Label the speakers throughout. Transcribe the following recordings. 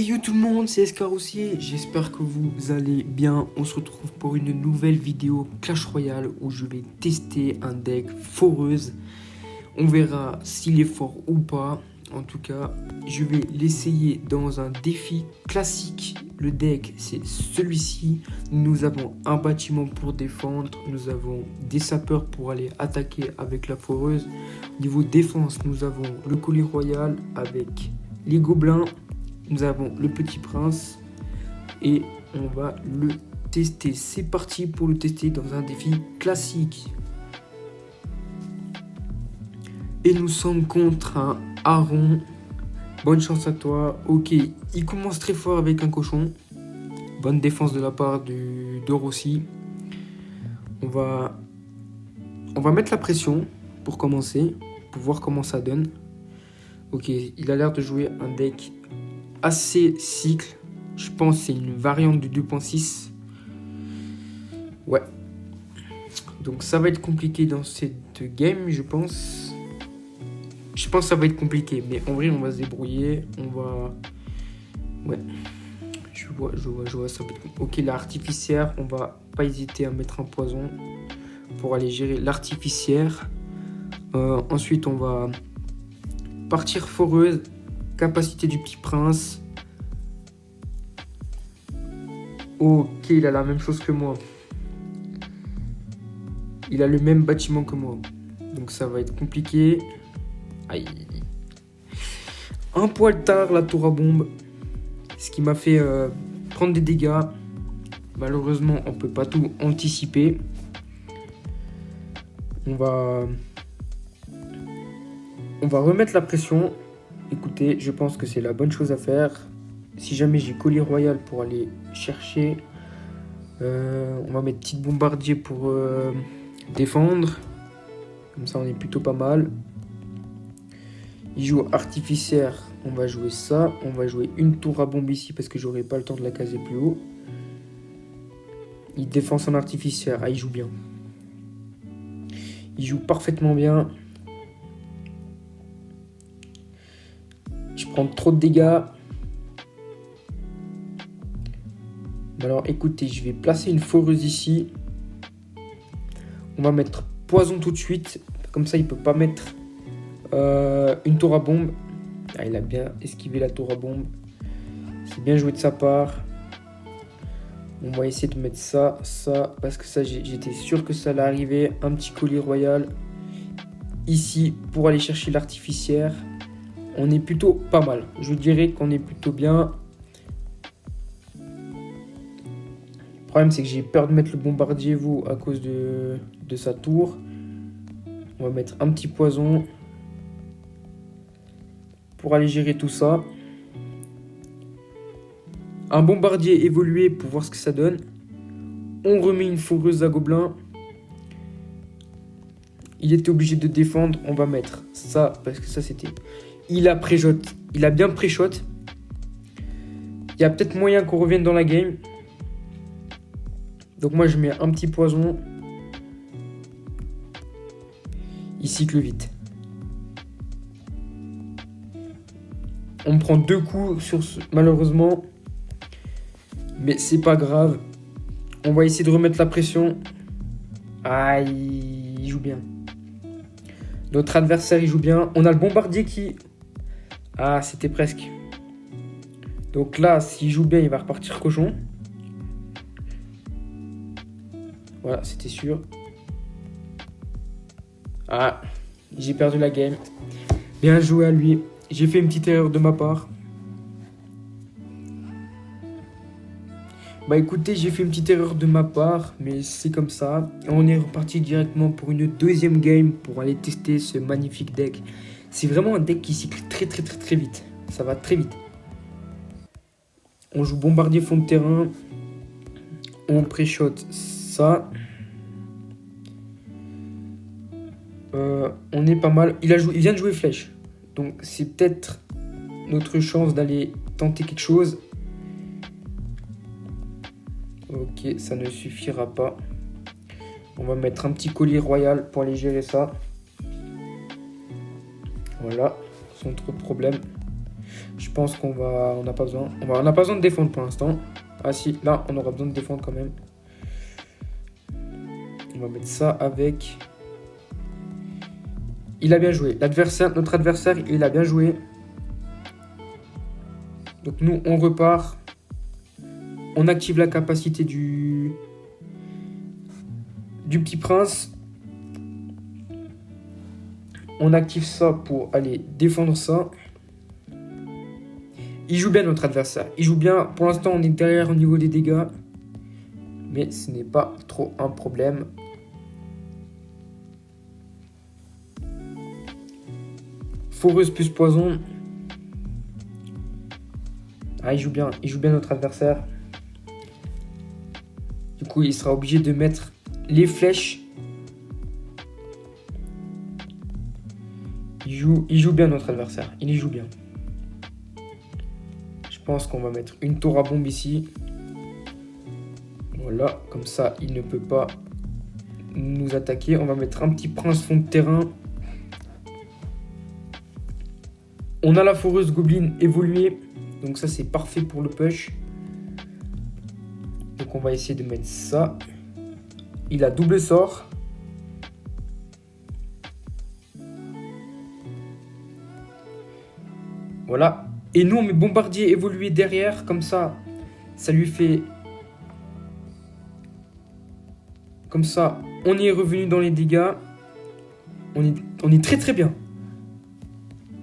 Speaker 1: Hey yo tout le monde, c'est Escaroussier, j'espère que vous allez bien. On se retrouve pour une nouvelle vidéo Clash Royale où je vais tester un deck foreuse. On verra s'il est fort ou pas. En tout cas, je vais l'essayer dans un défi classique. Le deck, c'est celui-ci. Nous avons un bâtiment pour défendre. Nous avons des sapeurs pour aller attaquer avec la foreuse. Niveau défense, nous avons le collier royal avec les gobelins. Nous avons le petit prince et on va le tester. C'est parti pour le tester dans un défi classique. Et nous sommes contre un Aaron. Bonne chance à toi. Ok, il commence très fort avec un cochon. Bonne défense de la part de Rossi. On va mettre la pression pour commencer, pour voir comment ça donne. Ok, il a l'air de jouer un deck assez cycle. Je pense que c'est une variante du 2.6. Ouais. Donc ça va être compliqué dans cette game, je pense. Je pense que ça va être compliqué. Mais en vrai, on va se débrouiller. On va... Ouais. Je vois. Ça va être... Ok, l'artificière. On va pas hésiter à mettre un poison pour aller gérer l'artificière. Ensuite, on va partir foreuse. Capacité du petit prince. Ok, il a la même chose que moi. Il a le même bâtiment que moi. Donc ça va être compliqué. Aïe. Un poil tard, la tour à bombe. Ce qui m'a fait prendre des dégâts. Malheureusement, on peut pas tout anticiper. On va remettre la pression. Écoutez, je pense que c'est la bonne chose à faire. Si jamais j'ai collier royal pour aller chercher, on va mettre petite bombardier pour défendre. Comme ça, on est plutôt pas mal. Il joue artificière, on va jouer ça. On va jouer une tour à bombe ici parce que j'aurai pas le temps de la caser plus haut. Il défend son artificière. Ah, il joue bien. Il joue parfaitement bien. Je prends trop de dégâts. Alors écoutez, je vais placer une foreuse ici. On va mettre poison tout de suite. Comme ça, il peut pas mettre une tour à bombe. Ah, il a bien esquivé la tour à bombe. C'est bien joué de sa part. On va essayer de mettre ça. Parce que ça, j'étais sûr que ça allait arriver. Un petit collier royal. Ici, pour aller chercher l'artificière. On est plutôt pas mal. Je dirais qu'on est plutôt bien. Le problème, c'est que j'ai peur de mettre le bombardier, vous, à cause de sa tour. On va mettre un petit poison pour aller gérer tout ça. Un bombardier évolué pour voir ce que ça donne. On remet une foreuse à gobelin. Il était obligé de défendre. On va mettre ça, parce que ça, c'était... Il a pré-shot. Il a bien pré-shot. Il y a peut-être moyen qu'on revienne dans la game. Donc moi, je mets un petit poison. Il cycle vite. On prend 2 coups sur ce, malheureusement. Mais c'est pas grave. On va essayer de remettre la pression. Aïe, il joue bien. Notre adversaire, il joue bien. On a le bombardier qui... Ah, c'était presque. Donc là, s'il joue bien, il va repartir cochon. Voilà, c'était sûr. Ah, j'ai perdu la game. Bien joué à lui. J'ai fait une petite erreur de ma part. Bah écoutez, j'ai fait une petite erreur de ma part, mais c'est comme ça. Et on est reparti directement pour une deuxième game pour aller tester ce magnifique deck. C'est vraiment un deck qui cycle très vite. Ça va très vite. On joue bombardier fond de terrain. On pré-shot ça. On est pas mal. Il vient de jouer flèche. Donc c'est peut-être notre chance d'aller tenter quelque chose. Ok, ça ne suffira pas. On va mettre un petit collier royal pour aller gérer ça. Voilà, sans trop de problème. Je pense on n'a pas besoin. On n'a pas besoin de défendre pour l'instant. Ah si, là, on aura besoin de défendre quand même. On va mettre ça avec... Il a bien joué. Notre adversaire, il a bien joué. Donc nous, on repart. On active la capacité du Petit Prince. On active ça pour aller défendre ça. Il joue bien notre adversaire. Il joue bien. Pour l'instant, on est derrière au niveau des dégâts. Mais ce n'est pas trop un problème. Foreuse plus poison. Ah, il joue bien notre adversaire. Du coup, il sera obligé de mettre les flèches. Il joue bien notre adversaire. Il y joue bien. Je pense qu'on va mettre une tour à bombe ici. Voilà, comme ça, il ne peut pas nous attaquer. On va mettre un petit prince fond de terrain. On a la foreuse gobelin évoluée. Donc ça, c'est parfait pour le push. Donc on va essayer de mettre ça. Il a double sort. Voilà. Et nous, on met bombardier évolué derrière. Comme ça, ça lui fait... Comme ça, on y est revenu dans les dégâts. On est très très bien.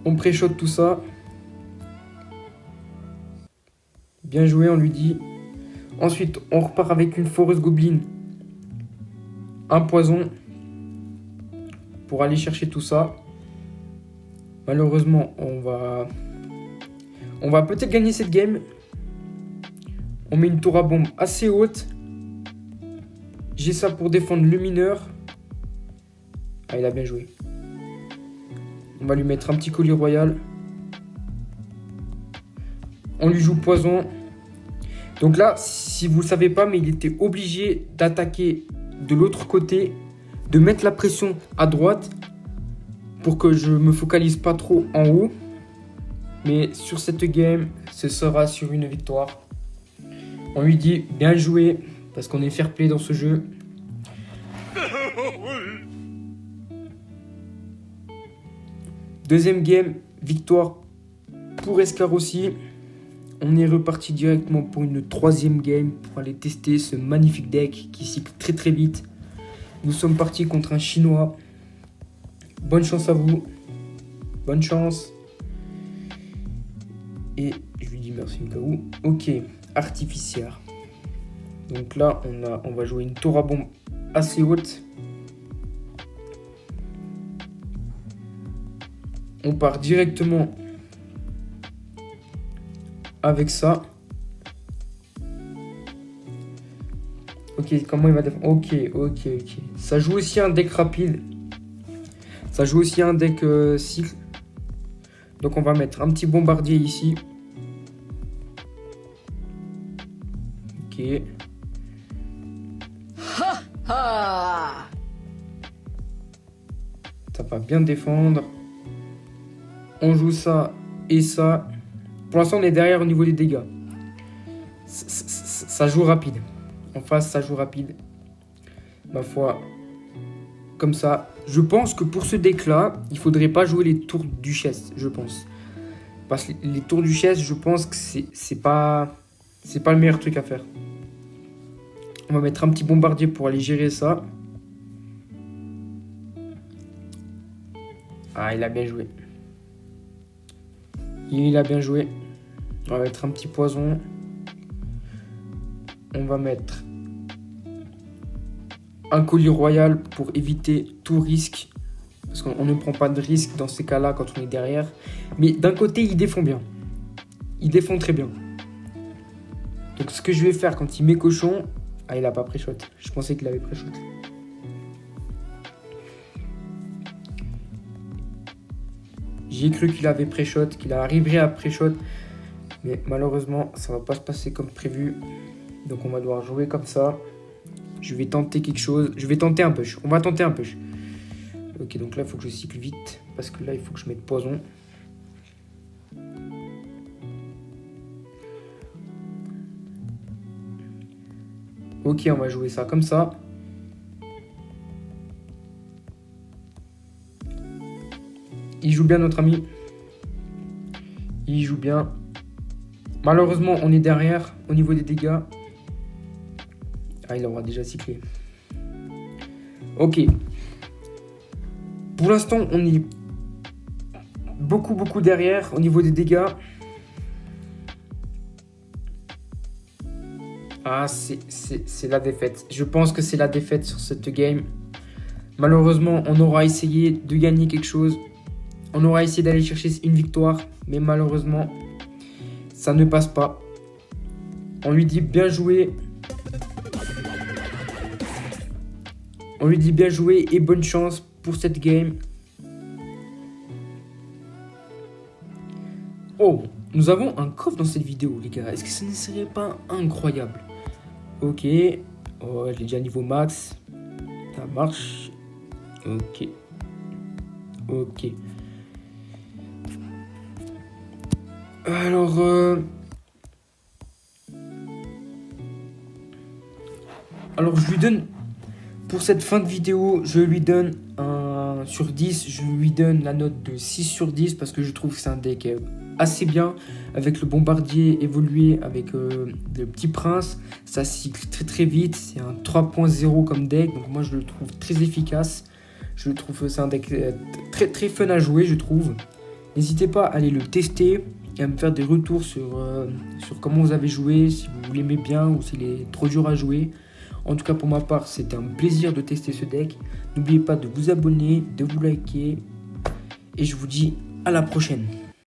Speaker 1: On pré-shot tout ça. Bien joué, on lui dit. Ensuite, on repart avec une foreuse gobelin. Un poison. Pour aller chercher tout ça. Malheureusement, on va peut-être gagner cette game. On met une tour à bombe assez haute. J'ai ça pour défendre le mineur. Ah, il a bien joué. On va lui mettre un petit collier royal. On lui joue poison. Donc là, si vous ne le savez pas, mais il était obligé d'attaquer de l'autre côté, de mettre la pression à droite pour que je me focalise pas trop en haut. Mais sur cette game, ce sera sur une victoire. On lui dit bien joué parce qu'on est fair play dans ce jeu. Deuxième game, victoire pour Escarossi. On est reparti directement pour une troisième game pour aller tester ce magnifique deck qui cycle très très vite. Nous sommes partis contre un Chinois. Bonne chance à vous. Bonne chance. Et je lui dis merci au cas où. Ok, artificière. Donc là, on va jouer une tour à bombe assez haute. On part directement avec ça. Ok, comment il va défendre? Ok. Ça joue aussi un deck rapide. Ça joue aussi un deck cycle. Donc on va mettre un petit bombardier ici. Ok. Ça va bien défendre. On joue ça et ça. Pour l'instant, on est derrière au niveau des dégâts. Ça joue rapide. En face, ça joue rapide. Ma foi, comme ça. Je pense que pour ce deck-là, il faudrait pas jouer les tours duchesse, je pense. Parce que les tours duchesse, je pense que c'est pas le meilleur truc à faire. On va mettre un petit bombardier pour aller gérer ça. Ah, il a bien joué. Il a bien joué. On va mettre un petit poison. On va mettre un collier royal pour éviter tout risque. Parce qu'on ne prend pas de risque dans ces cas-là quand on est derrière. Mais d'un côté, il défend bien. Il défend très bien. Donc ce que je vais faire quand il met cochon... Ah, il n'a pas pré-shot. Je pensais qu'il avait pré-shot. J'ai cru qu'il avait pré-shot, qu'il arriverait à pré-shot. Mais malheureusement, ça va pas se passer comme prévu. Donc on va devoir jouer comme ça. Je vais tenter quelque chose. Je vais tenter un push. On va tenter un push. Ok, donc là, il faut que je cycle vite. Parce que là, il faut que je mette poison. Ok, on va jouer ça comme ça. Il joue bien, notre ami. Il joue bien. Malheureusement, on est derrière au niveau des dégâts. Ah, il aura déjà cyclé. Ok. Pour l'instant, on est beaucoup derrière au niveau des dégâts. Ah, c'est la défaite. Je pense que c'est la défaite sur cette game. Malheureusement, on aura essayé de gagner quelque chose. On aura essayé d'aller chercher une victoire. Mais malheureusement, ça ne passe pas. On lui dit bien joué. On lui dit bien joué et bonne chance pour cette game. Oh, nous avons un coffre dans cette vidéo, les gars. Est-ce que ce ne serait pas incroyable? Ok. Oh, je l'ai déjà niveau max. Ça marche. Ok. Ok. Alors, je lui donne, pour cette fin de vidéo, je lui donne un sur 10. Je lui donne la note de 6 sur 10 parce que je trouve que c'est un deck assez bien. Avec le bombardier évolué, avec le petit prince, ça cycle très vite. C'est un 3.0 comme deck, donc moi je le trouve très efficace. Je trouve que c'est un deck très fun à jouer, je trouve. N'hésitez pas à aller le tester et à me faire des retours sur comment vous avez joué, si vous l'aimez bien ou s'il est trop dur à jouer. En tout cas, pour ma part, c'était un plaisir de tester ce deck. N'oubliez pas de vous abonner, de vous liker. Et je vous dis à la prochaine.